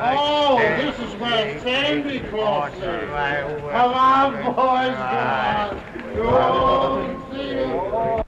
Oh, this is where Sandy Claus lives. Come on, boys, come on. Go see it.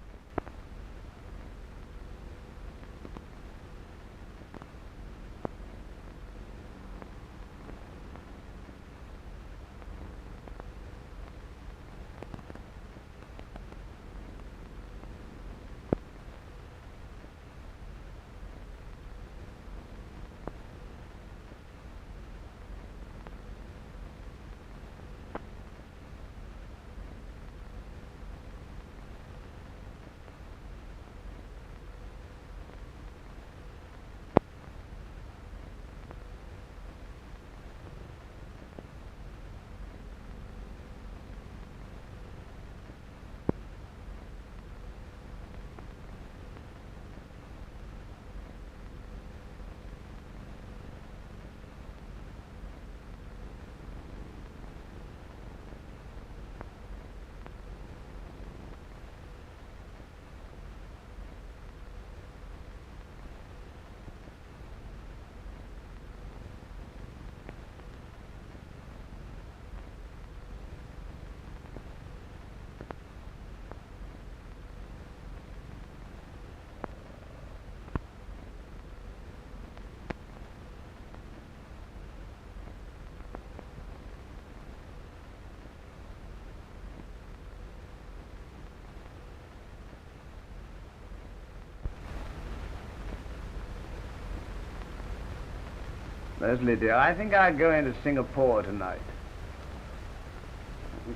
Leslie, dear, I think I'll go into Singapore tonight.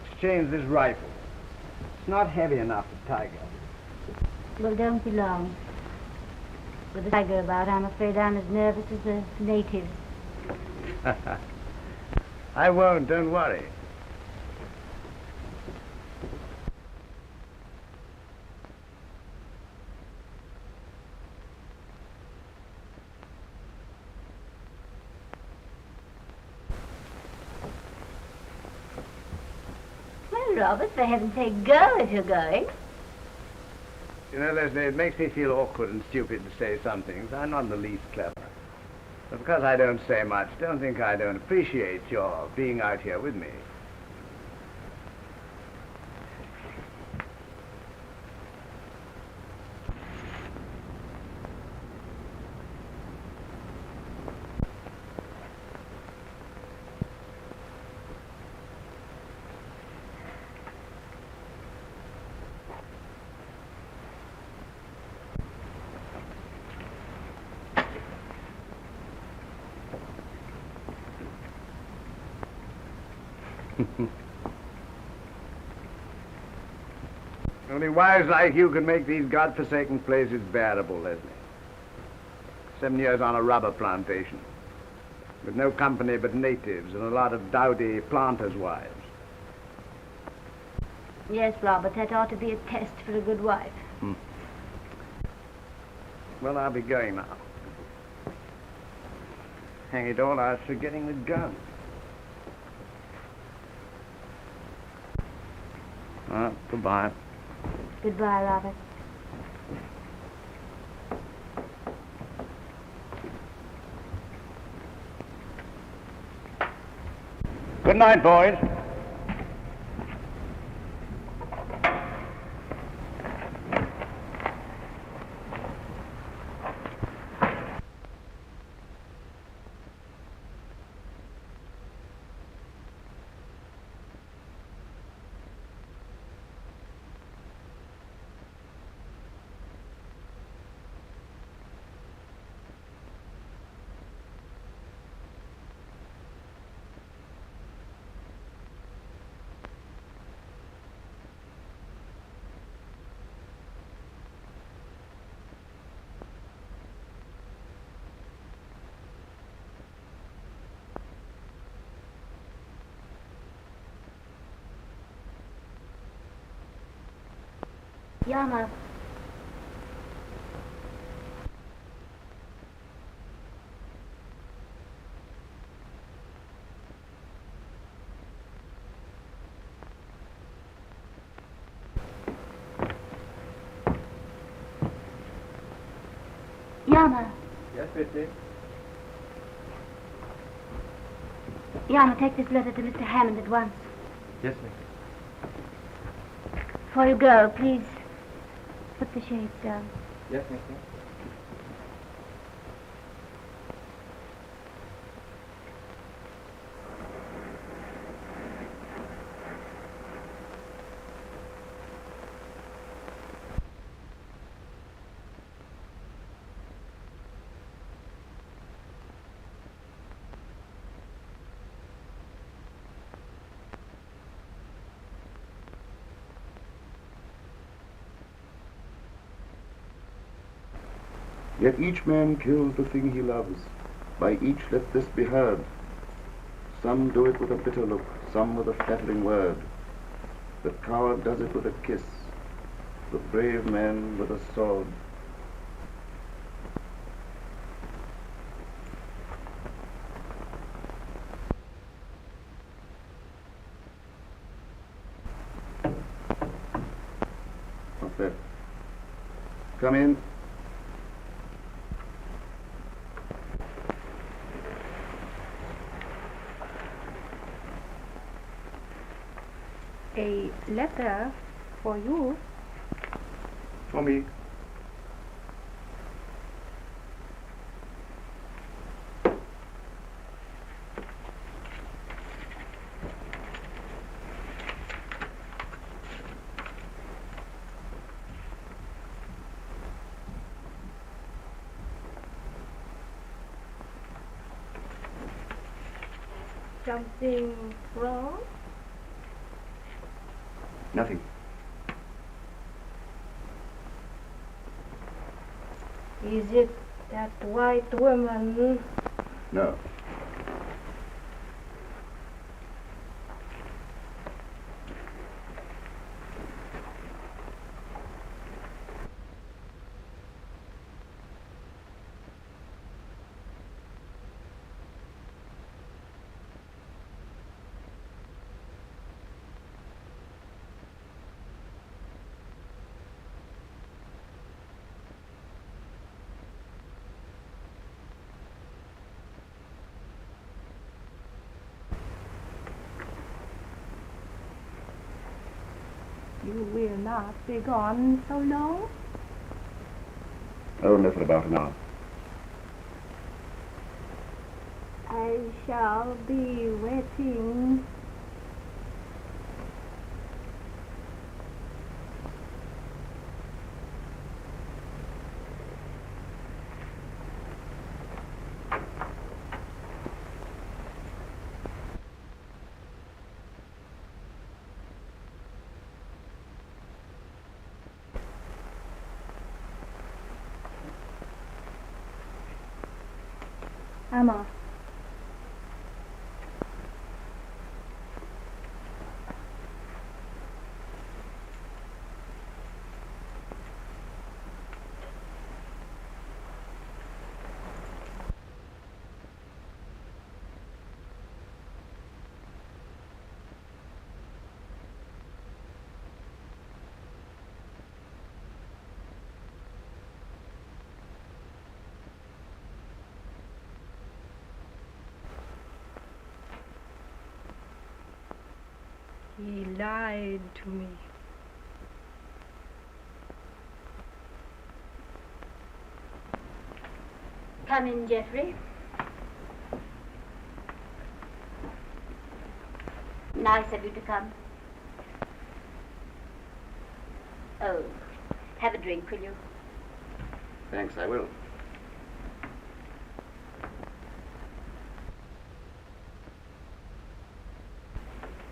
Exchange this rifle. It's not heavy enough for Tiger. Well, don't be long. With a tiger about, I'm afraid I'm as nervous as the natives. I won't, don't worry. Robert, for heaven's sake, go if you're going. You know, Leslie, it makes me feel awkward and stupid to say some things. I'm not in the least clever. But because I don't say much, don't think I don't appreciate your being out here with me. Only wives like you can make these godforsaken places bearable, Leslie. 7 years on a rubber plantation, with no company but natives and a lot of dowdy planters' wives. Yes, Robert, that ought to be a test for a good wife. Well, I'll be going now. Hang it all, I was forgetting the gun. Goodbye. Goodbye, Robert. Good night, boys. Yama. Yama. Yes, Bitsy? Yana, take this letter to Mr. Hammond at once. Yes, miss. Before you go, please put the shades down. Yes, miss. Yet each man kills the thing he loves. By each let this be heard. Some do it with a bitter look, some with a flattering word. The coward does it with a kiss, the brave man with a sword. What's that? Come in. A letter for you. For me. Something wrong? Nothing. Is it that white woman? No. You will not be gone so long? Only for about an hour. I shall be waiting. I'm off. He lied to me. Come in, Geoffrey. Nice of you to come. Oh, have a drink, will you? Thanks, I will.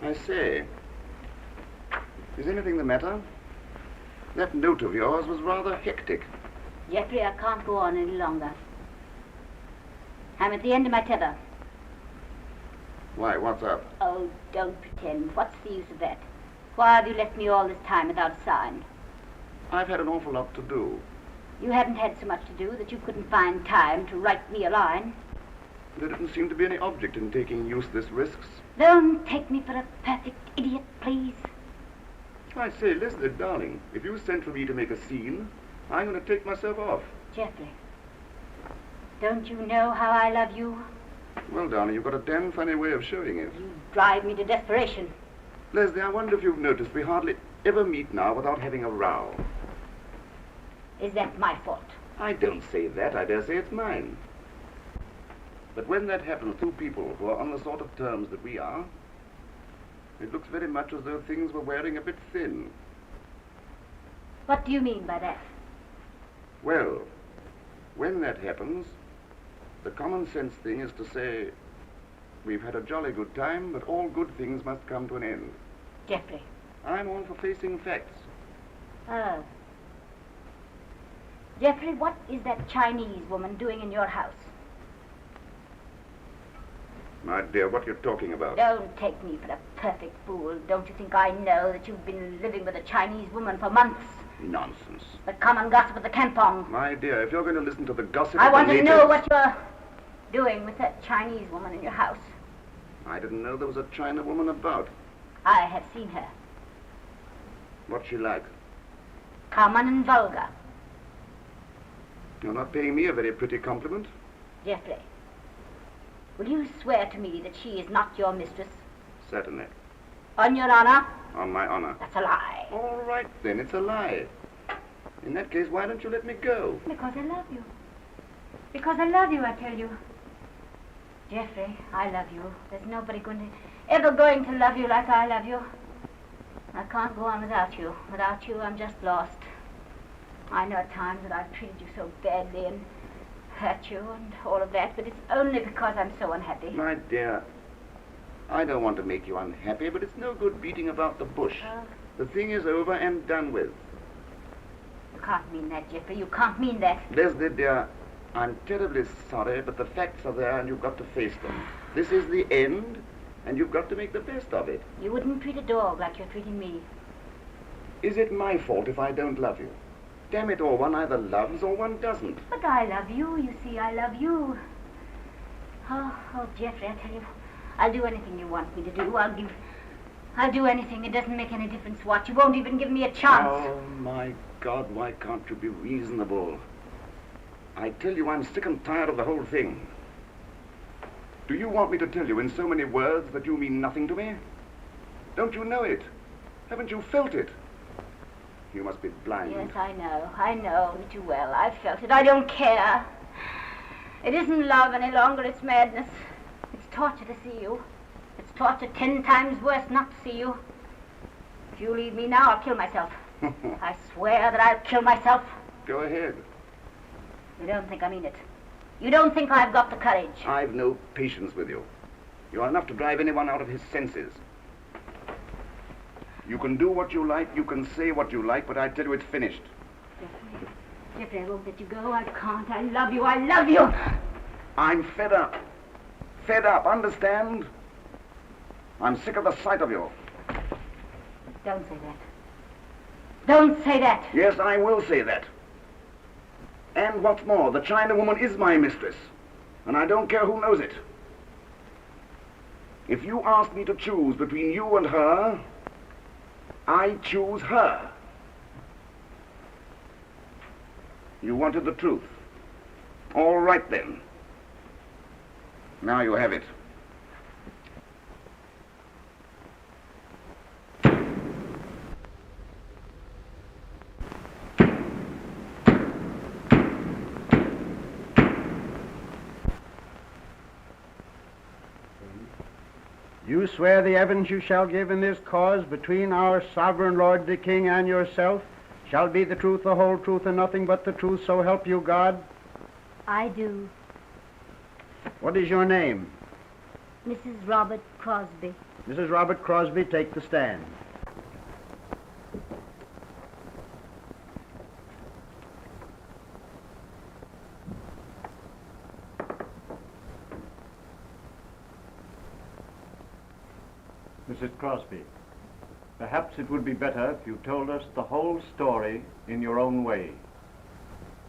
I say, is anything the matter? That note of yours was rather hectic. Geoffrey, I can't go on any longer. I'm at the end of my tether. Why, what's up? Oh, don't pretend. What's the use of that? Why have you left me all this time without a sign? I've had an awful lot to do. You haven't had so much to do that you couldn't find time to write me a line. There didn't seem to be any object in taking useless risks. Don't take me for a perfect idiot, please. I say, Leslie, darling, if you sent for me to make a scene, I'm going to take myself off. Geoffrey, don't you know how I love you? Well, darling, you've got a damn funny way of showing it. You drive me to desperation. Leslie, I wonder if you've noticed we hardly ever meet now without having a row. Is that my fault? I don't say that. I dare say it's mine. But when that happens to people who are on the sort of terms that we are, it looks very much as though things were wearing a bit thin. What do you mean by that? Well, when that happens, the common sense thing is to say, we've had a jolly good time, but all good things must come to an end. Geoffrey. I'm all for facing facts. Oh. Geoffrey, what is that Chinese woman doing in your house? My dear, what are you talking about? Don't take me for a perfect fool. Don't you think I know that you've been living with a Chinese woman for months? Nonsense. The common gossip of the kampong. My dear, if you're going to listen to the gossip I of want the to know natives- what you're doing with that Chinese woman in your house. I didn't know there was a China woman about. I have seen her. What's she like? Common and vulgar. You're not paying me a very pretty compliment. Geoffrey, will you swear to me that she is not your mistress? Certainly. On your honor? On my honor. That's a lie. All right, then, it's a lie. In that case, why don't you let me go? Because I love you. Because I love you, I tell you. Geoffrey, I love you. There's nobody ever going to love you like I love you. I can't go on without you. Without you, I'm just lost. I know at times that I've treated you so badly and hurt you and all of that, but it's only because I'm so unhappy. My dear, I don't want to make you unhappy, but it's no good beating about the bush. The thing is over and done with. You can't mean that, Geoffrey. You can't mean that. Leslie, dear, I'm terribly sorry, but the facts are there and you've got to face them. This is the end, and you've got to make the best of it. You wouldn't treat a dog like you're treating me. Is it my fault if I don't love you? Damn it all, one either loves or one doesn't. But I love you. You see, I love you. Oh, Geoffrey, I tell you, I'll do anything you want me to do. I'll do anything. It doesn't make any difference what. You won't even give me a chance. Oh, my God, why can't you be reasonable? I tell you, I'm sick and tired of the whole thing. Do you want me to tell you in so many words that you mean nothing to me? Don't you know it? Haven't you felt it? You must be blind. Yes, I know. I know only too well. I've felt it. I don't care. It isn't love any longer. It's madness. It's torture to see you. It's torture 10 times worse not to see you. If you leave me now, I'll kill myself. I swear that I'll kill myself. Go ahead. You don't think I mean it. You don't think I've got the courage. I've no patience with you. You're enough to drive anyone out of his senses. You can do what you like, you can say what you like, but I tell you it's finished. Geoffrey, I won't let you go. I can't. I love you. I love you. I'm fed up. Fed up, understand? I'm sick of the sight of you. Don't say that. Don't say that. Yes, I will say that. And what's more, the China woman is my mistress, and I don't care who knows it. If you ask me to choose between you and her, I choose her. You wanted the truth. All right, then. Now you have it. You swear the evidence you shall give in this cause between our sovereign lord the king and yourself shall be the truth, the whole truth, and nothing but the truth, so help you God? I do. What is your name? Mrs. Robert Crosbie. Mrs. Robert Crosbie, take the stand. Mrs. Crosbie, perhaps it would be better if you told us the whole story in your own way.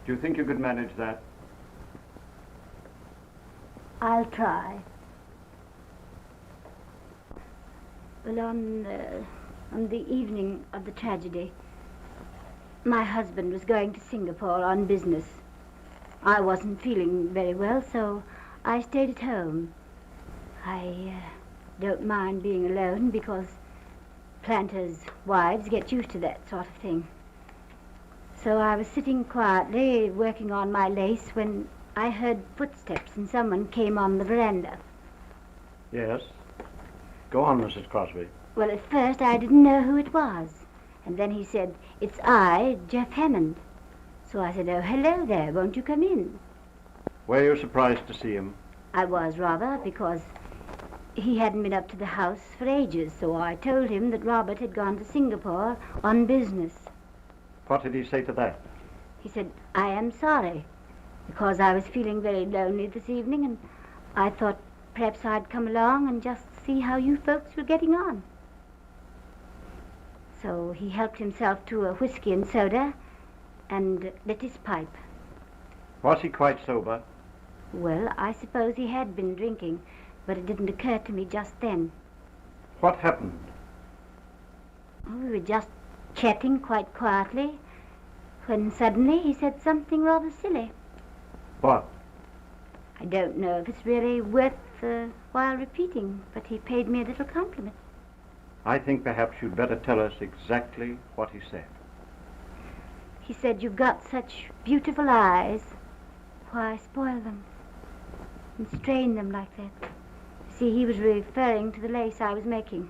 Do you think you could manage that? I'll try. Well, on the evening of the tragedy, my husband was going to Singapore on business. I wasn't feeling very well, so I stayed at home. I don't mind being alone because planters' wives get used to that sort of thing. So I was sitting quietly working on my lace when I heard footsteps and someone came on the veranda. Yes. Go on, Mrs. Crosbie. Well, at first I didn't know who it was. And then he said, "It's I, Geoff Hammond." So I said, "Oh, hello there, won't you come in?" Were you surprised to see him? I was rather, because he hadn't been up to the house for ages, so I told him that Robert had gone to Singapore on business. What did he say to that? He said, "I am sorry, because I was feeling very lonely this evening, and I thought perhaps I'd come along and just see how you folks were getting on." So he helped himself to a whiskey and soda and lit his pipe. Was he quite sober? Well, I suppose he had been drinking, but it didn't occur to me just then. What happened? Oh, we were just chatting quite quietly, when suddenly he said something rather silly. What? I don't know if it's really worth while repeating, but he paid me a little compliment. I think perhaps you'd better tell us exactly what he said. He said, "You've got such beautiful eyes. Why spoil them and strain them like that?" See, he was referring to the lace I was making.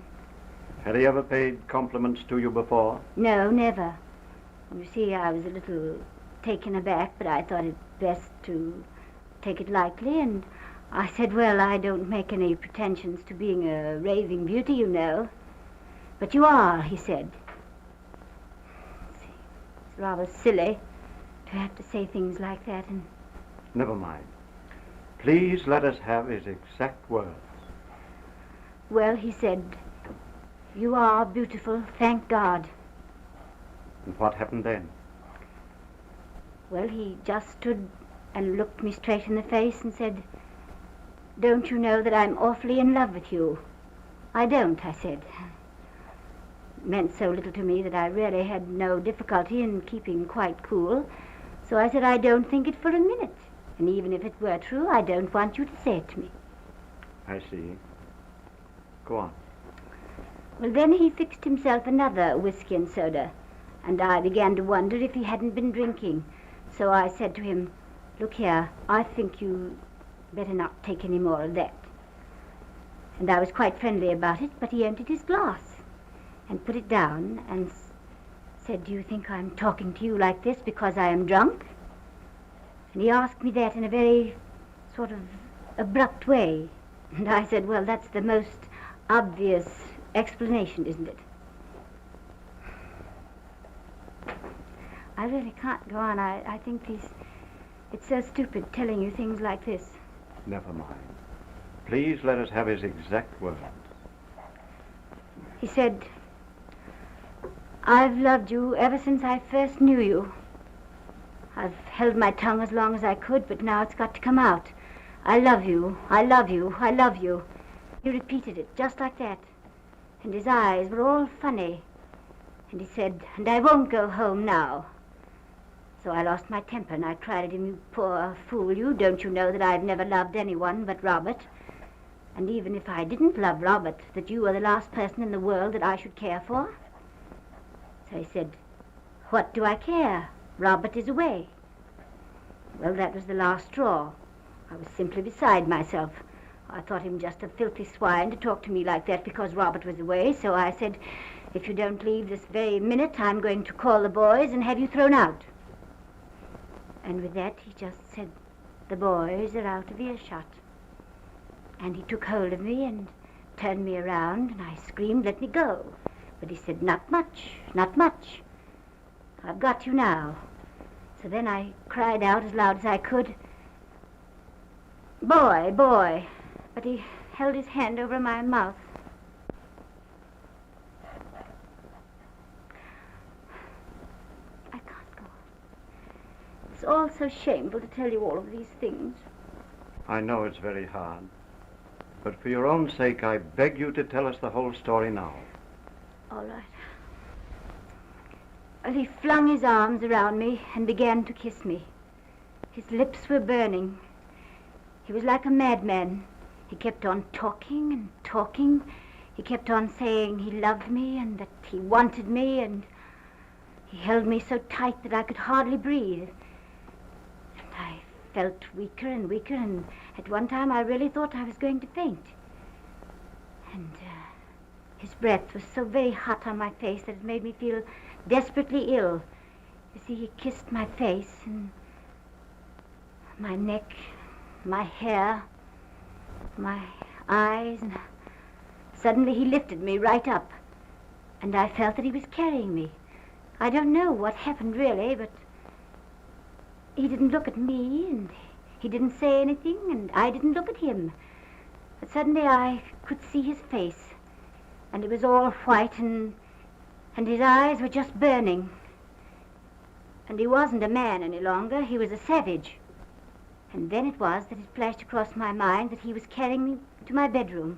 Had he ever paid compliments to you before? No, never. You see, I was a little taken aback, but I thought it best to take it lightly, and I said, "Well, I don't make any pretensions to being a raving beauty, you know." "But you are," he said. See, it's rather silly to have to say things like that, and Never mind. Please let us have his exact words. well, he said, "You are beautiful, thank God." And what happened then? Well, he just stood and looked me straight in the face and said, "Don't you know that I'm awfully in love with you?" "I don't," I said. It meant so little to me that I really had no difficulty in keeping quite cool. So I said, "I don't think it for a minute. And even if it were true, I don't want you to say it to me." I see. Go on. Well, then he fixed himself another whiskey and soda, and I began to wonder if he hadn't been drinking. So I said to him, "Look here, I think you better not take any more of that." And I was quite friendly about it, but he emptied his glass and put it down and said, "Do you think I'm talking to you like this because I am drunk?" And he asked me that in a very sort of abrupt way. And I said, "Well, that's the most obvious explanation, isn't it?" I really can't go on. I think it's so stupid telling you things like this. Never mind. Please let us have his exact words. He said, "I've loved you ever since I first knew you. I've held my tongue as long as I could, but now it's got to come out. I love you, I love you, I love you." He repeated it just like that, and his eyes were all funny. And he said, "And I won't go home now." So I lost my temper and I cried at him, "You poor fool, you don't you know that I've never loved anyone but Robert? And even if I didn't love Robert, that you were the last person in the world that I should care for?" So he said, "What do I care? Robert is away." Well, that was the last straw. I was simply beside myself. I thought him just a filthy swine to talk to me like that because Robert was away, so I said, "If you don't leave this very minute, I'm going to call the boys and have you thrown out." And with that, he just said, "The boys are out of earshot." And he took hold of me and turned me around, and I screamed, "Let me go." But he said, "Not much, not much. I've got you now." So then I cried out as loud as I could, "Boy, boy." But he held his hand over my mouth. I can't go on. It's all so shameful to tell you all of these things. I know it's very hard, but for your own sake, I beg you to tell us the whole story now. All right. Well, he flung his arms around me and began to kiss me. His lips were burning. He was like a madman. He kept on talking and talking. He kept on saying he loved me and that he wanted me, and he held me so tight that I could hardly breathe. And I felt weaker and weaker, and at one time I really thought I was going to faint. And his breath was so very hot on my face that it made me feel desperately ill. You see, he kissed my face and my neck, my hair, my eyes, and suddenly he lifted me right up, and I felt that he was carrying me. I don't know what happened really, but he didn't look at me, and he didn't say anything, and I didn't look at him. But suddenly I could see his face, and it was all white, and his eyes were just burning. And he wasn't a man any longer, he was a savage. And then it was that it flashed across my mind that he was carrying me to my bedroom.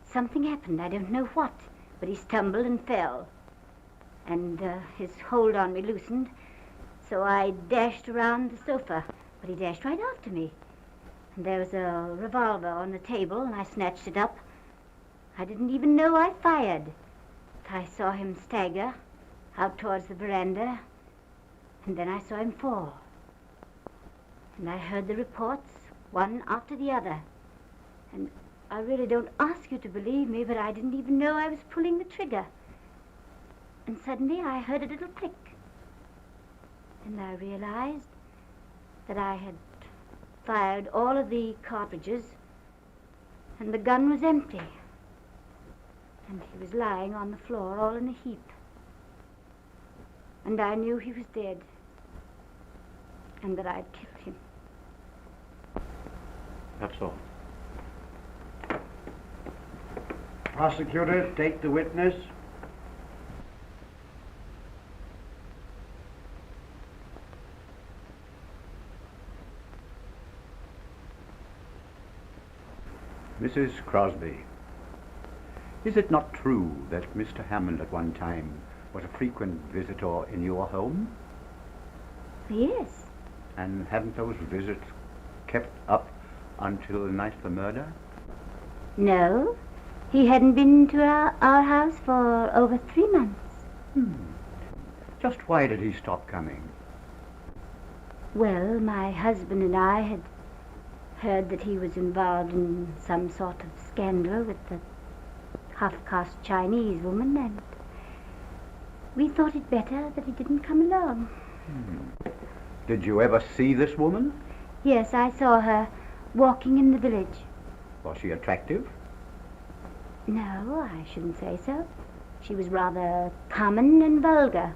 Something happened, I don't know what, but he stumbled and fell. And his hold on me loosened, so I dashed around the sofa, but he dashed right after me. And there was a revolver on the table, and I snatched it up. I didn't even know I fired. But I saw him stagger out towards the veranda, and then I saw him fall. And I heard the reports, one after the other. And I really don't ask you to believe me, but I didn't even know I was pulling the trigger. And suddenly I heard a little click. And I realized that I had fired all of the cartridges, and the gun was empty. And he was lying on the floor all in a heap. And I knew he was dead, and that I'd killed him. That's all. Prosecutor, take the witness. Mrs. Crosbie, is it not true that Mr. Hammond at one time was a frequent visitor in your home? Yes. And hadn't those visits kept up until the night of the murder? No, he hadn't been to our house for over 3 months. Just why did he stop coming? Well, my husband and I had heard that he was involved in some sort of scandal with the half-caste Chinese woman, and we thought it better that he didn't come along. Did you ever see this woman? Yes, I saw her walking in the village. Was she attractive? No, I shouldn't say so. She was rather common and vulgar.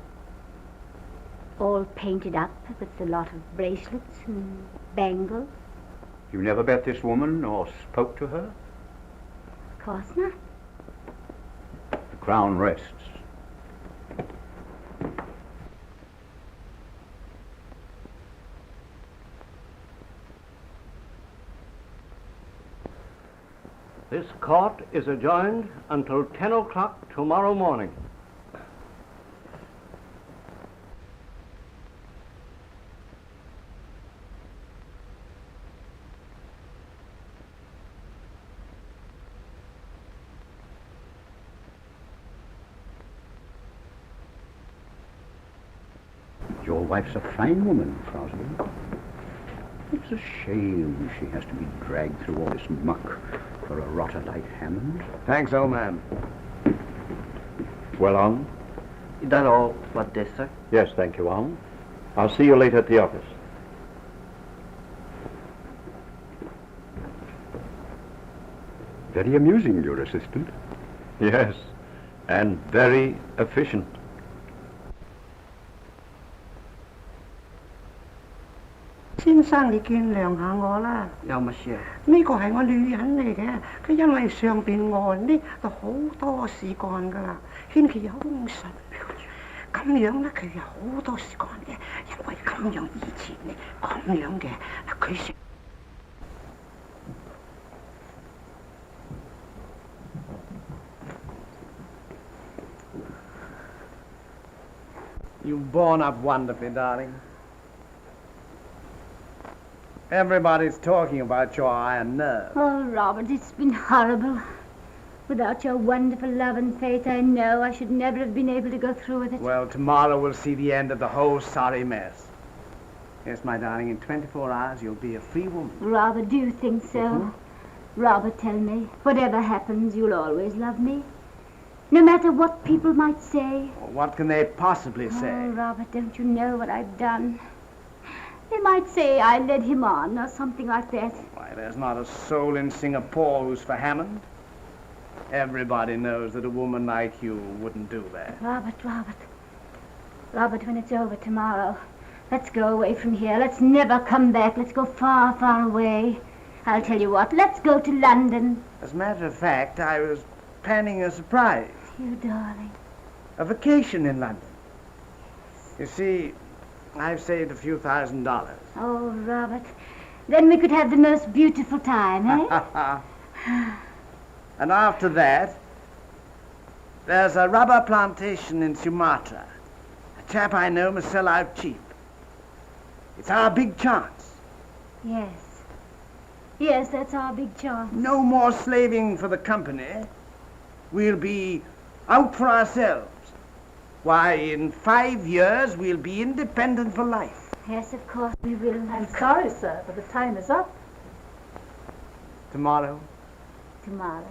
All painted up with a lot of bracelets and bangles. You never met this woman or spoke to her? Of course not. The Crown rests. This court is adjourned until 10 o'clock tomorrow morning. Your wife's a fine woman, Crosbie. It's a shame she has to be dragged through all this muck for a rotter like Hammond. Thanks, old man. Well on? Is that all for this, sir? Yes, thank you, on. I'll see you later at the office. Very amusing, your assistant. Yes, and very efficient. Xin生，你見諒下我啦。有乜事啊？呢個係我女人嚟嘅，佢因為上邊案呢就好多事幹噶啦，欠佢有封信，咁樣咧佢有好多事幹嘅，因為咁樣以前呢咁樣嘅，佢食。You've borne up wonderfully, darling. Everybody's talking about your iron nerve. Oh, Robert, it's been horrible. Without your wonderful love and faith, I know I should never have been able to go through with it. Well, tomorrow we'll see the end of the whole sorry mess. Yes, my darling, in 24 hours you'll be a free woman. Robert, do you think so? Robert, tell me, whatever happens, you'll always love me? No matter what people might say? Well, what can they possibly say? Oh, Robert, don't you know what I've done? They might say I led him on or something like that. Why, there's not a soul in Singapore who's for Hammond. Everybody knows that a woman like you wouldn't do that. Robert, when it's over tomorrow, let's go away from here. Let's never come back. Let's go far, far away. I'll tell you what, let's go to London. As a matter of fact, I was planning a surprise. You darling. A vacation in London. You see, I've saved a few $1,000s. Oh, Robert, then we could have the most beautiful time, eh? And after that, there's a rubber plantation in Sumatra. A chap I know must sell out cheap. It's our big chance. Yes, that's our big chance. No more slaving for the company. We'll be out for ourselves. Why, in 5 years, we'll be independent for life. Yes, of course we will. I'm sorry, sir, but the time is up. Tomorrow? Tomorrow.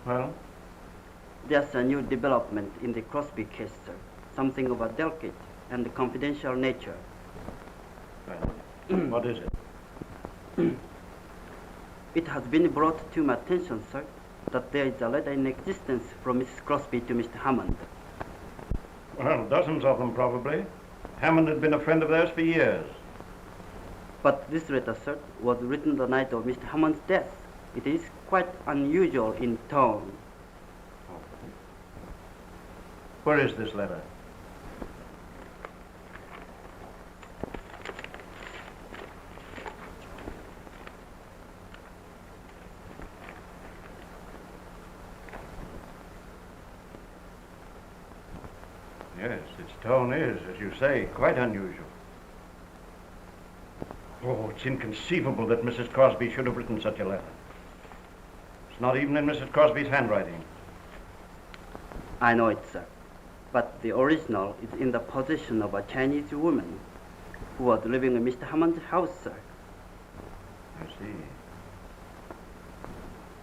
Well? There's a new development in the Crosbie case, sir. Something of a delicate and confidential nature. Well, what is it? It has been brought to my attention, sir, that there is a letter in existence from Mrs. Crosbie to Mr. Hammond. Well, dozens of them, probably. Hammond had been a friend of theirs for years. But this letter, sir, was written the night of Mr. Hammond's death. It is quite unusual in tone. Where is this letter? Yes, its tone is, as you say, quite unusual. Oh, it's inconceivable that Mrs. Crosbie should have written such a letter. It's not even in Mrs. Crosbie's handwriting. I know it, sir. But the original is in the possession of a Chinese woman who was living in Mr. Hammond's house, sir. I see.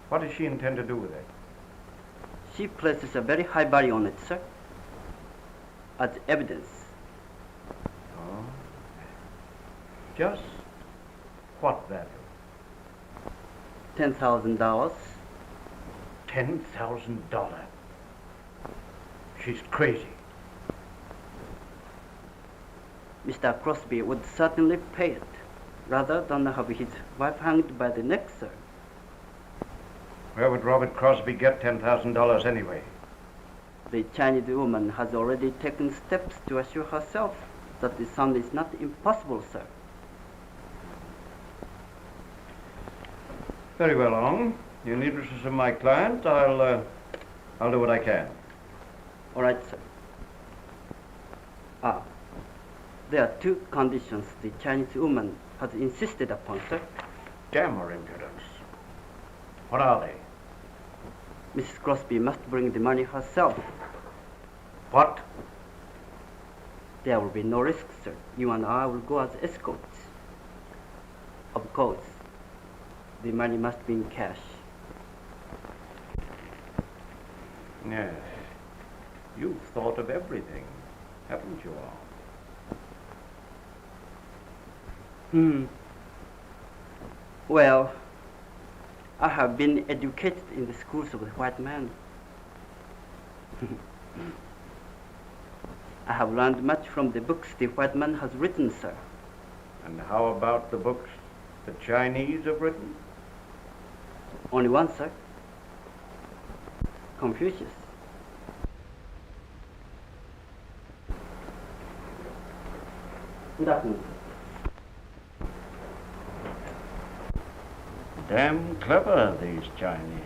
What does she intend to do with it? She places a very high value on it, sir, as evidence. Oh. Just what value? $10,000. $10,000. She's crazy. Mr. Crosbie would certainly pay it, rather than have his wife hanged by the neck, sir. Where would Robert Crosbie get $10,000 anyway? The Chinese woman has already taken steps to assure herself that the sum is not impossible, sir. Very well, Long. In the interests of my client, I'll do what I can. All right, sir. There are two conditions the Chinese woman has insisted upon, sir. Damn her impudence. What are they? Mrs. Crosbie must bring the money herself. What? There will be no risk, sir. You and I will go as escorts. Of course, the money must be in cash. Yes. You've thought of everything, haven't you all? Well, I have been educated in the schools of the white man. I have learned much from the books the white man has written, sir. And how about the books The Chinese have written? Only one, sir. Confucius. Good afternoon. Damn clever, these Chinese.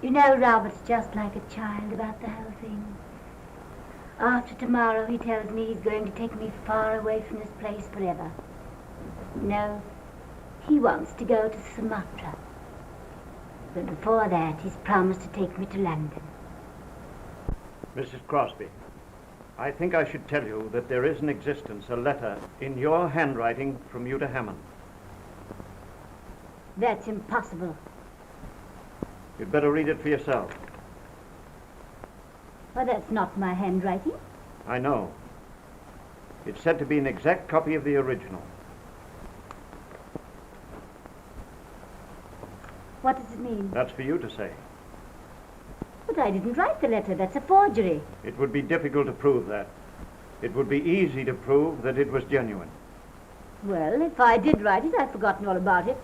You know, Robert's just like a child about the whole thing. After tomorrow, he tells me he's going to take me far away from this place forever. No, he wants to go to Sumatra. But before that, he's promised to take me to London. Mrs. Crosbie, I think I should tell you that there is in existence a letter in your handwriting from you to Hammond. That's impossible. You'd better read it for yourself. Well, that's not my handwriting. I know. It's said to be an exact copy of the original. What does it mean? That's for you to say. But I didn't write the letter. That's a forgery. It would be difficult to prove that. It would be easy to prove that it was genuine. Well, if I did write it, I've forgotten all about it.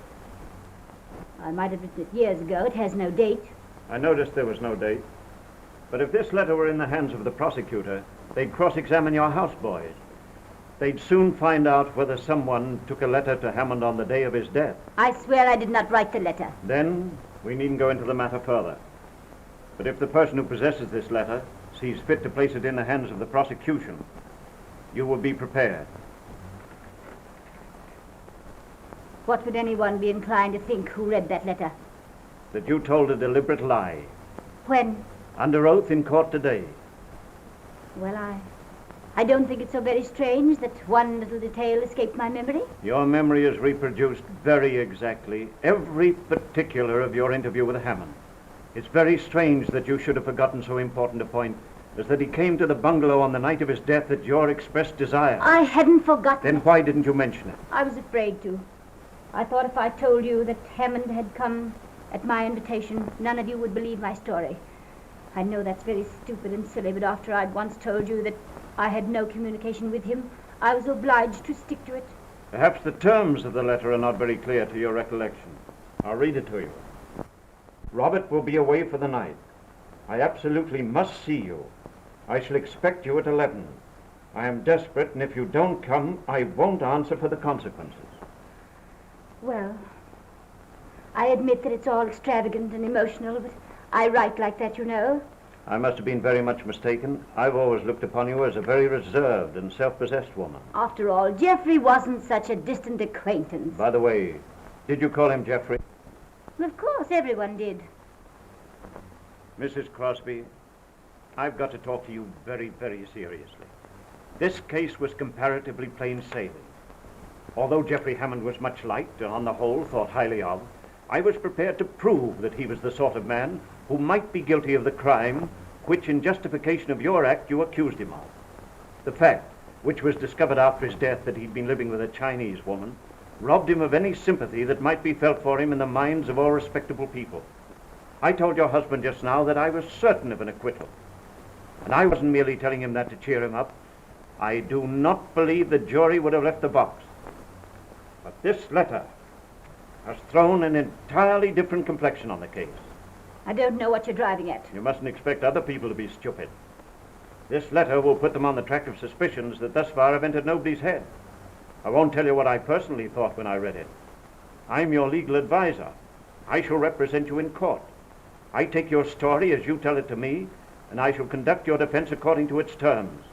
I might have written it years ago. It has no date. I noticed there was no date. But if this letter were in the hands of the prosecutor, they'd cross-examine your houseboys. They'd soon find out whether someone took a letter to Hammond on the day of his death. I swear I did not write the letter. Then we needn't go into the matter further. But if the person who possesses this letter sees fit to place it in the hands of the prosecution, you will be prepared. What would anyone be inclined to think who read that letter? That you told a deliberate lie. When? Under oath in court today. Well, I don't think it's so very strange that one little detail escaped my memory. Your memory has reproduced very exactly every particular of your interview with Hammond. It's very strange that you should have forgotten so important a point as that he came to the bungalow on the night of his death at your expressed desire. I hadn't forgotten. Then why didn't you mention it? I was afraid to. I thought if I told you that Hammond had come at my invitation, none of you would believe my story. I know that's very stupid and silly, but after I'd once told you that I had no communication with him, I was obliged to stick to it. Perhaps the terms of the letter are not very clear to your recollection. I'll read it to you. Robert will be away for the night. I absolutely must see you. I shall expect you at 11. I am desperate, and if you don't come, I won't answer for the consequences. Well, I admit that it's all extravagant and emotional, but I write like that, you know. I must have been very much mistaken. I've always looked upon you as a very reserved and self-possessed woman. After all, Geoffrey wasn't such a distant acquaintance. By the way, did you call him Geoffrey? Well, of course, everyone did. Mrs. Crosbie, I've got to talk to you very, very seriously. This case was comparatively plain sailing. Although Geoffrey Hammond was much liked and on the whole thought highly of, I was prepared to prove that he was the sort of man who might be guilty of the crime which, in justification of your act, you accused him of. The fact, which was discovered after his death, that he'd been living with a Chinese woman, robbed him of any sympathy that might be felt for him in the minds of all respectable people. I told your husband just now that I was certain of an acquittal. And I wasn't merely telling him that to cheer him up. I do not believe the jury would have left the box. But this letter has thrown an entirely different complexion on the case. I don't know what you're driving at. You mustn't expect other people to be stupid. This letter will put them on the track of suspicions that thus far have entered nobody's head. I won't tell you what I personally thought when I read it. I'm your legal advisor. I shall represent you in court. I take your story as you tell it to me, and I shall conduct your defense according to its terms.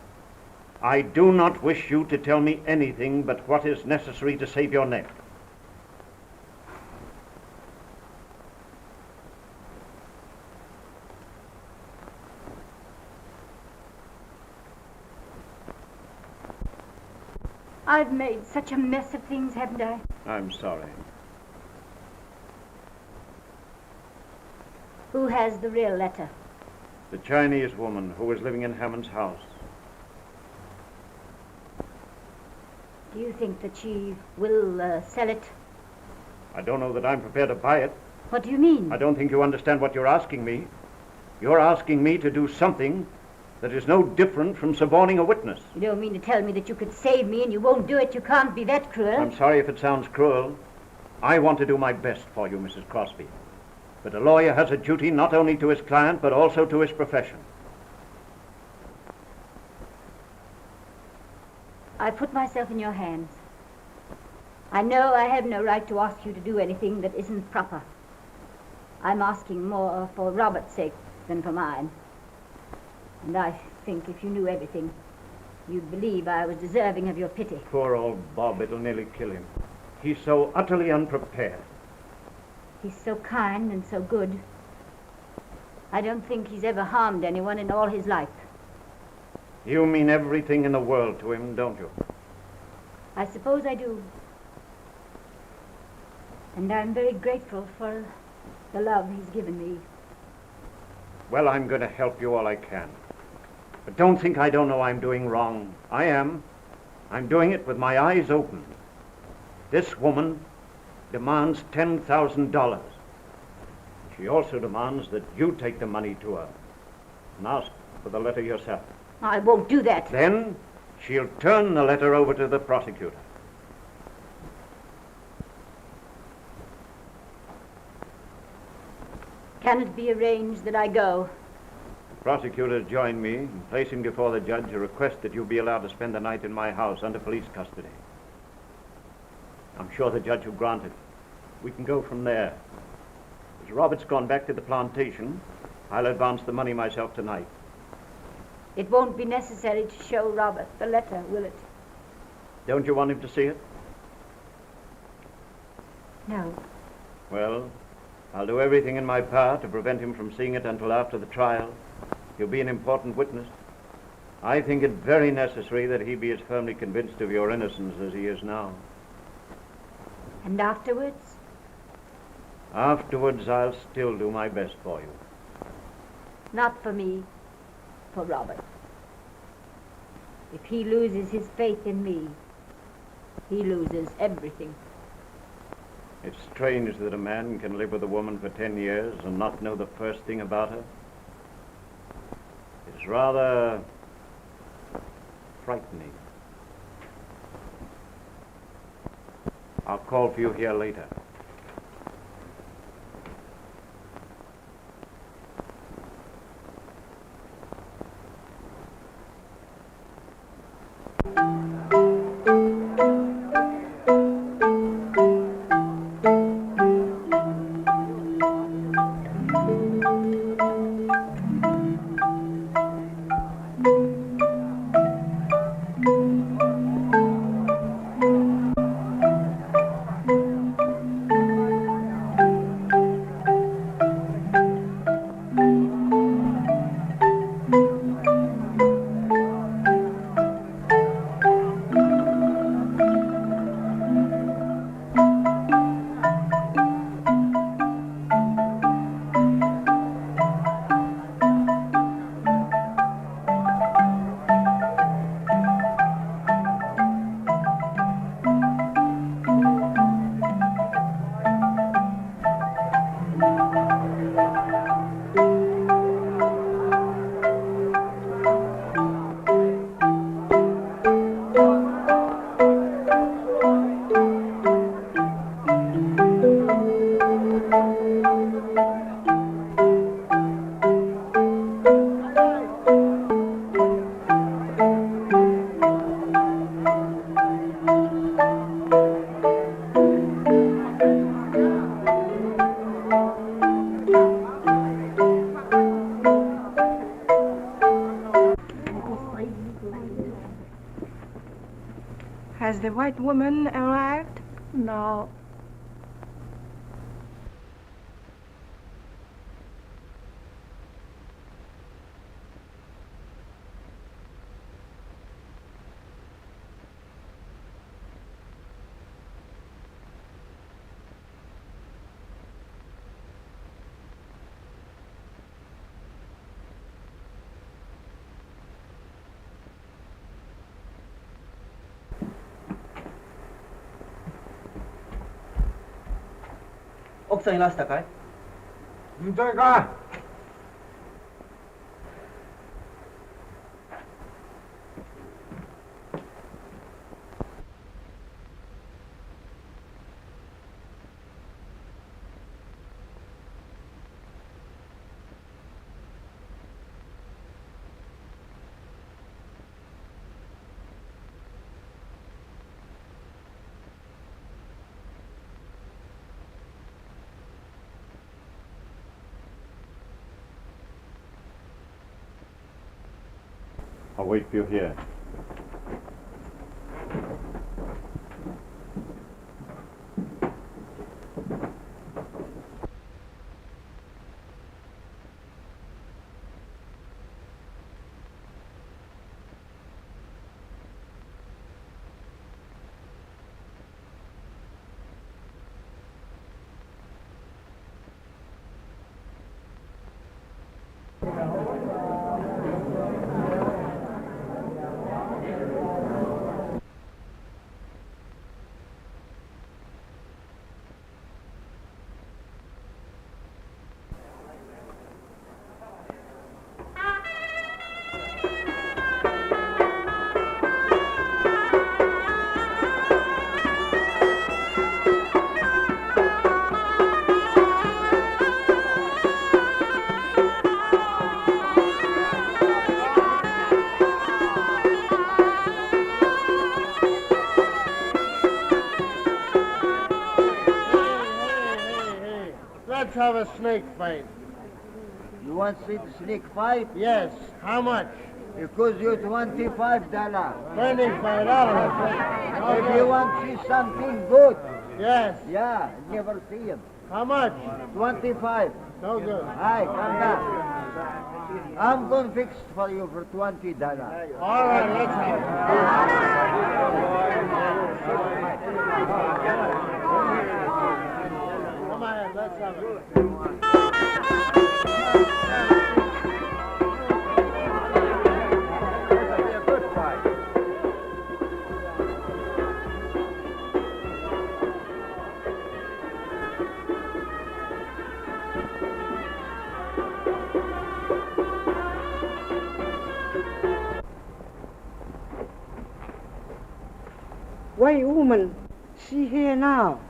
I do not wish you to tell me anything but what is necessary to save your neck. I've made such a mess of things, haven't I? I'm sorry. Who has the real letter? The Chinese woman who was living in Hammond's house. Do you think that she will sell it? I don't know that I'm prepared to buy it. What do you mean? I don't think you understand what you're asking me. You're asking me to do something that is no different from suborning a witness. You don't mean to tell me that you could save me and you won't do it? You can't be that cruel. I'm sorry if it sounds cruel. I want to do my best for you, Mrs. Crosbie. But a lawyer has a duty not only to his client, but also to his profession. I put myself in your hands. I know I have no right to ask you to do anything that isn't proper. I'm asking more for Robert's sake than for mine. And I think if you knew everything, you'd believe I was deserving of your pity. Poor old Bob, it'll nearly kill him. He's so utterly unprepared. He's so kind and so good. I don't think he's ever harmed anyone in all his life. You mean everything in the world to him, don't you? I suppose I do. And I'm very grateful for the love he's given me. Well, I'm going to help you all I can. But don't think I don't know I'm doing wrong. I am. I'm doing it with my eyes open. This woman demands $10,000. She also demands that you take the money to her and ask for the letter yourself. I won't do that. Then she'll turn the letter over to the prosecutor. Can it be arranged that I go? The prosecutor joined me in placing before the judge a request that you be allowed to spend the night in my house under police custody. I'm sure the judge will grant it. We can go from there. As Robert's gone back to the plantation, I'll advance the money myself tonight. It won't be necessary to show Robert the letter, will it? Don't you want him to see it? No. Well, I'll do everything in my power to prevent him from seeing it until after the trial. He'll be an important witness. I think it very necessary that he be as firmly convinced of your innocence as he is now. And afterwards? Afterwards, I'll still do my best for you. Not for me, for Robert. If he loses his faith in me, he loses everything. It's strange that a man can live with a woman for 10 years and not know the first thing about her. It's rather frightening. I'll call for you here later. Has the white woman arrived? No. 奥さんいらしたかい？本当か？I'll wait for you here. Let's have a snake fight. You want to see the snake fight? Yes. How much? It costs you $25. $25. If you want to see something good, Yes. yeah, never see him. How much? 25. No good. Hi, come down. I'm going to fix it for you for $20. All right, let's have it. Come on, let's have it. Wait, woman, see here now.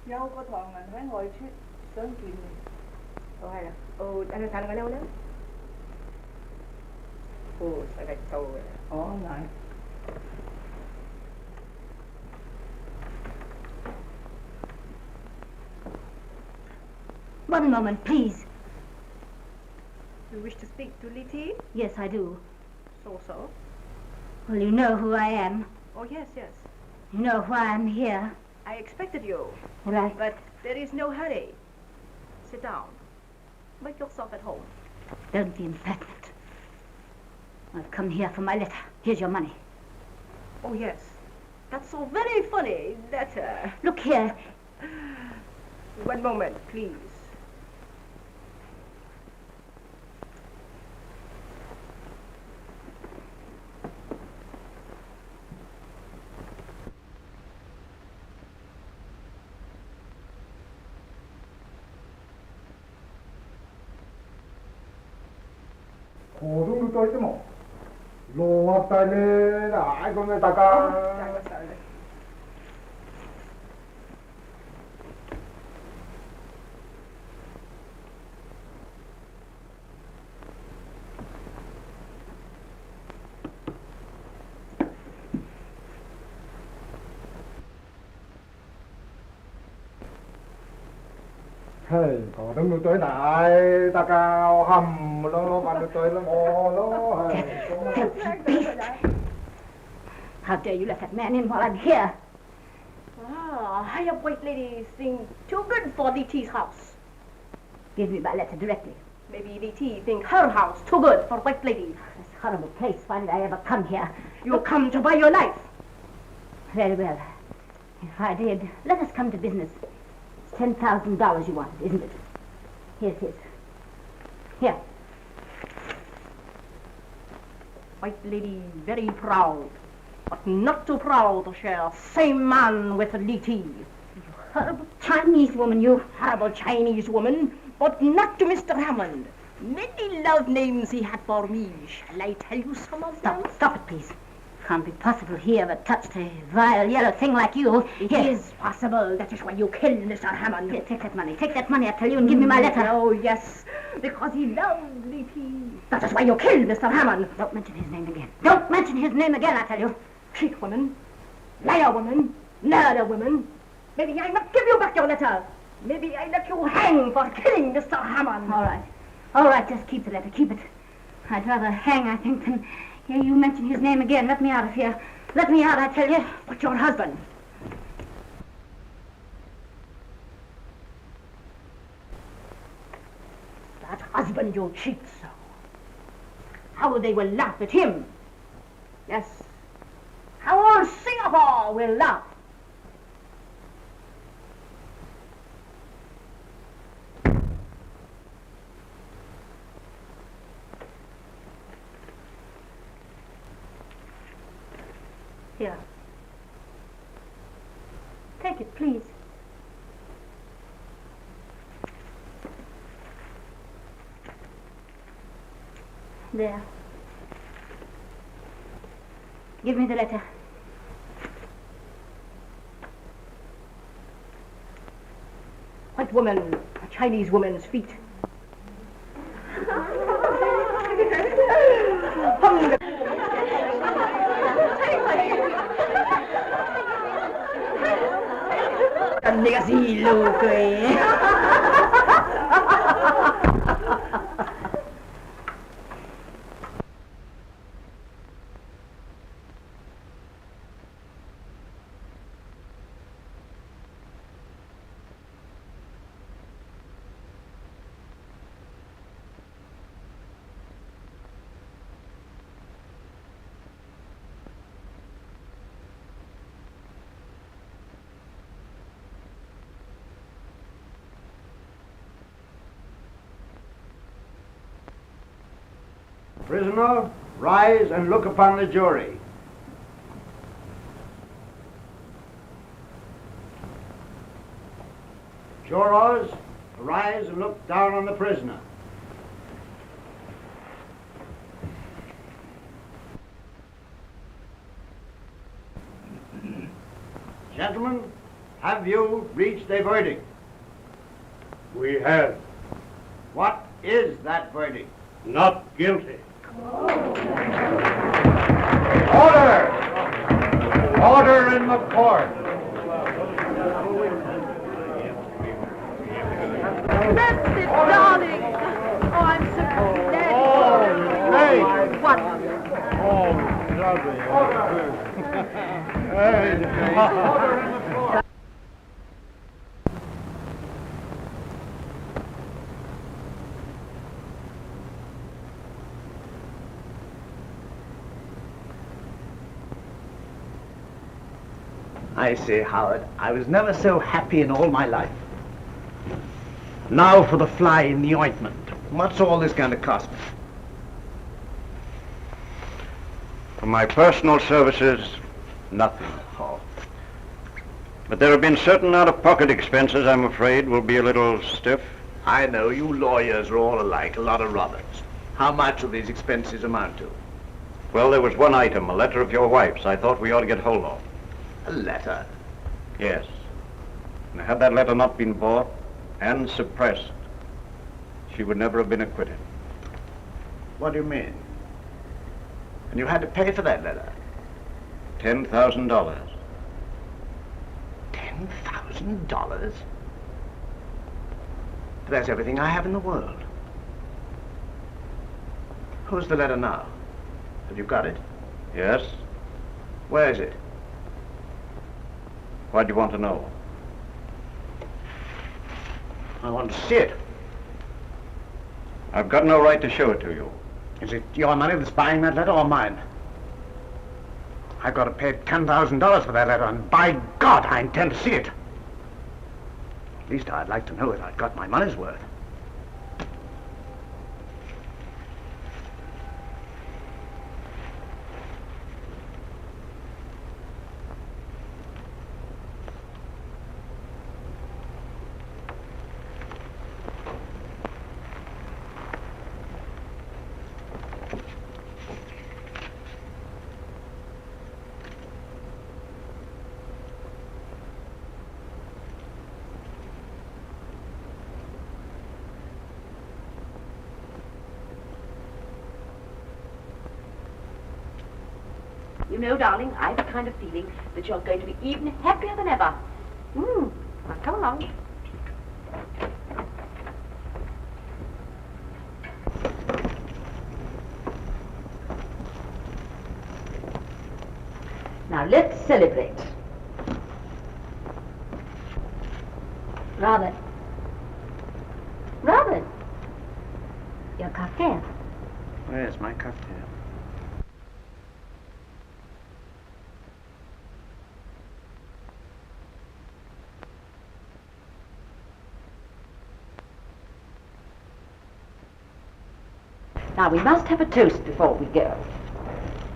Dâu có thằng mình phải ngồi sớm chuyện gì. Ồ hay là, anh thằng ở đâu đó? Sao gạch tàu vậy? Này. One moment, please. You wish to speak to Letty? Yes, I do. So. Well, you know who I am. Oh, yes, yes. You know why I'm here. I expected you. Right. But there is no hurry. Sit down. Make yourself at home. Don't be impertinent. I've come here for my letter. Here's your money. Oh, yes. That's so very funny. Letter. Look here. One moment, please. 고등도 또 있지 뭐. 로압달래 아이고 다가. Hey, có đứng được tới đại ta cao hầm lo bạn được tới lắm lo. How dare you let that man in while I'm here? Ah, hired white ladies think too good for DT's house. Give me my letter directly. Maybe DT think her house too good for white ladies. This horrible place. Why did I ever come here? You come to buy your life. Very well. If I did, let us come to business. It's $10,000 you wanted, isn't it? Here's his. Here. White lady very proud, but not too proud to share same man with a DT. Horrible Chinese woman, you. Horrible Chinese woman, but not to Mr. Hammond. Many love names he had for me. Shall I tell you some of them? Stop it, please. Can't be possible he ever touched a vile yellow thing like you. It is possible. That is why you killed Mr. Hammond. Here, take that money. Take that money, I tell you, and give me my letter. Oh, yes. Because he loved DT. That is why you killed Mr. Hammond. Don't mention his name again. Don't mention his name again, I tell you. Cheat woman, liar woman, murder woman. Maybe I not give you back your letter. Maybe I let you hang for killing Mr. Hammond. All right. All right, just keep the letter. Keep it. I'd rather hang, I think, than hear you mention his name again. Let me out of here. Let me out, I tell you. But your husband. That husband you cheat so. How they will laugh at him. Yes. How all Singapore will laugh. Here. Take it, please. There. Give me the letter. White woman, a Chinese woman's feet. Nigga si loco Prisoner, rise and look upon the jury. Jurors, rise and look down on the prisoner. Gentlemen, have you reached a verdict? We have. What is that verdict? Not guilty. Order! Order in the court. That's it, darling. Oh, I'm so glad. Oh, What? oh, I say, Howard, I was never so happy in all my life. Now for the fly in the ointment. What's all this going to cost me? For my personal services, nothing. Oh. But there have been certain out-of-pocket expenses I'm afraid will be a little stiff. I know, you lawyers are all alike, a lot of Roberts. How much will these expenses amount to? Well, there was one item, a letter of your wife's, I thought we ought to get hold of. A letter? Yes. And had that letter not been bought and suppressed, she would never have been acquitted. What do you mean? And you had to pay for that letter? $10,000. $10,000? That's everything I have in the world. Who's the letter now? Have you got it? Yes. Where is it? Why do you want to know? I want to see it. I've got no right to show it to you. Is it your money that's buying that letter or mine? I've got to pay $10,000 for that letter, and by God, I intend to see it. At least I'd like to know that I've got my money's worth. You know, darling, I have a kind of feeling that you're going to be even happier than ever. Now come along. Now let's celebrate. Robert. Robert. Your cocktail. Where's my cocktail? Now we must have a toast before we go.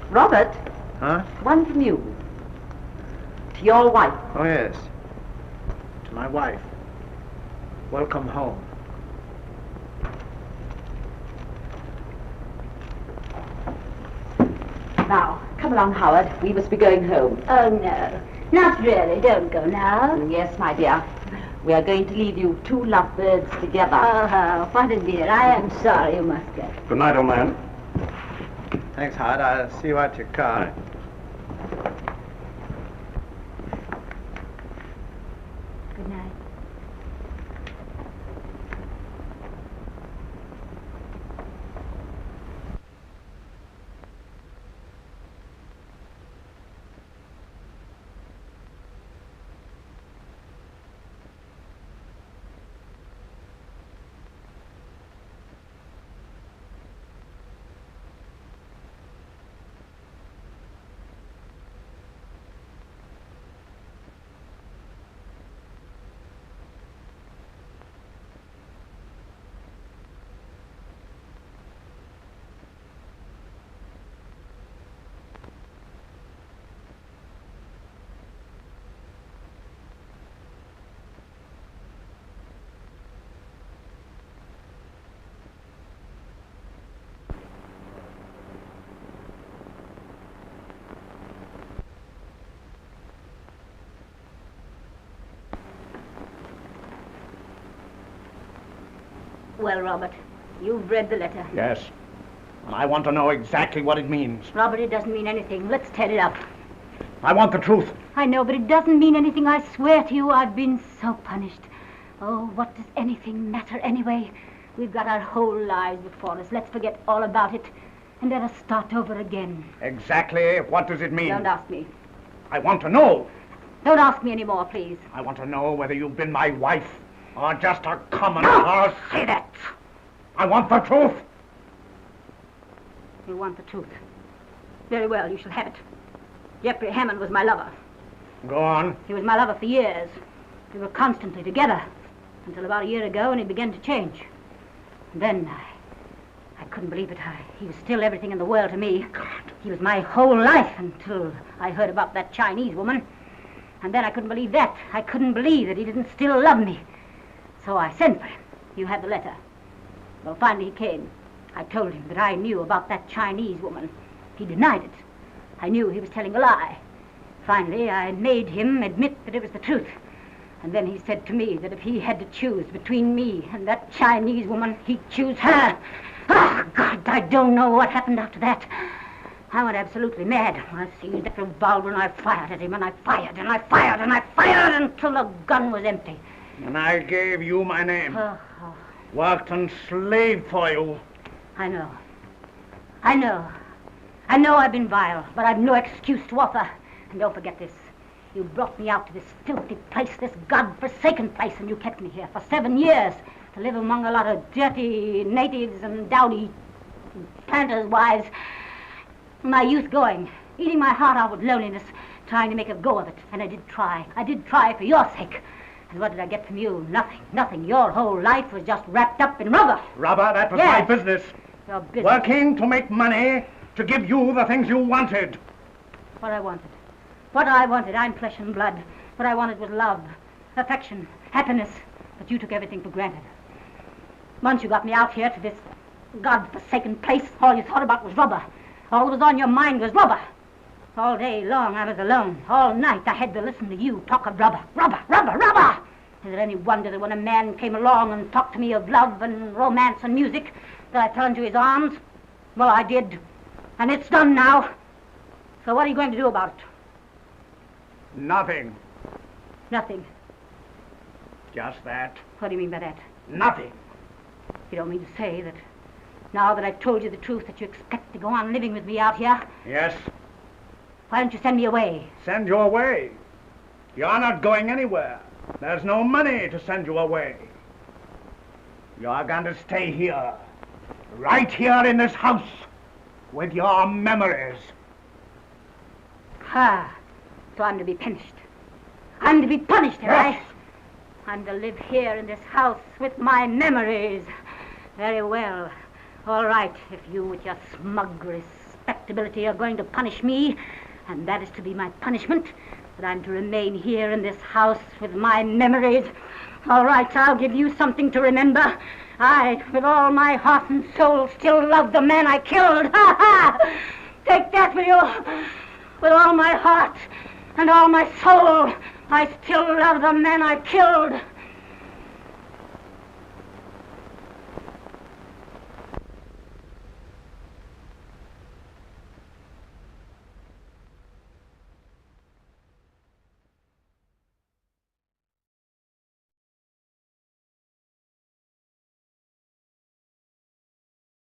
Robert. Huh? One from you. To your wife. Oh, yes. To my wife. Welcome home. Now, come along, Howard. We must be going home. Oh, no. Not really. Don't go now. Yes, my dear. We are going to leave you two lovebirds together. Oh, what a dear. I am sorry you must go. Good night, old man. Thanks, Howard. I'll see you at your car. Good night. Well, Robert, you've read the letter. Yes. And I want to know exactly what it means. Robert, it doesn't mean anything. Let's tear it up. I want the truth. I know, but it doesn't mean anything. I swear to you, I've been so punished. Oh, what does anything matter anyway? We've got our whole lives before us. Let's forget all about it. And let us start over again. Exactly. What does it mean? Don't ask me. I want to know. Don't ask me any more, please. I want to know whether you've been my wife or just a common Don't horse. say that. I want the truth. You want the truth. Very well, you shall have it. Geoffrey Hammond was my lover. Go on. He was my lover for years. We were constantly together until about a year ago when he began to change. And then I couldn't believe it. He was still everything in the world to me. God. He was my whole life until I heard about that Chinese woman. And then I couldn't believe that. I couldn't believe that he didn't still love me. So I sent for him. You have the letter. Well, finally he came. I told him that I knew about that Chinese woman. He denied it. I knew he was telling a lie. Finally, I made him admit that it was the truth. And then he said to me that if he had to choose between me and that Chinese woman, he'd choose her. Oh, God, I don't know what happened after that. I went absolutely mad. I seized that revolver and I fired at him, and I fired, and I fired, and I fired until the gun was empty. And I gave you my name. Worked and slaved for you. I know. I know I've been vile, but I've no excuse to offer. And don't forget this. You brought me out to this filthy place, this God-forsaken place, and you kept me here for 7 years to live among a lot of dirty natives and dowdy planters' wives. My youth going, eating my heart out with loneliness, trying to make a go of it. And I did try. I did try for your sake. And what did I get from you? Nothing, nothing. Your whole life was just wrapped up in rubber. Rubber? That was my business. Your business. Working to make money, to give you the things you wanted. What I wanted. What I wanted. I'm flesh and blood. What I wanted was love, affection, happiness. But you took everything for granted. Once you got me out here to this God-forsaken place, all you thought about was rubber. All that was on your mind was rubber. All day long I was alone. All night I had to listen to you talk of rubber. Rubber, rubber, rubber! Is it any wonder that when a man came along and talked to me of love and romance and music, that I fell into his arms? Well, I did. And it's done now. So what are you going to do about it? Nothing. Nothing. Just that. What do you mean by that? Nothing. You don't mean to say that now that I've told you the truth that you expect to go on living with me out here? Yes. Why don't you send me away? Send you away? You're not going anywhere. There's no money to send you away. You're going to stay here. Right here in this house. With your memories. So I'm to be punished. I'm to be punished, am I? I'm to live here in this house with my memories. Very well. All right, if you with your smug respectability are going to punish me, and that is to be my punishment, that I'm to remain here in this house with my memories. All right, I'll give you something to remember. I, with all my heart and soul, still love the man I killed. Ha ha! Take that, will you? With all my heart and all my soul, I still love the man I killed.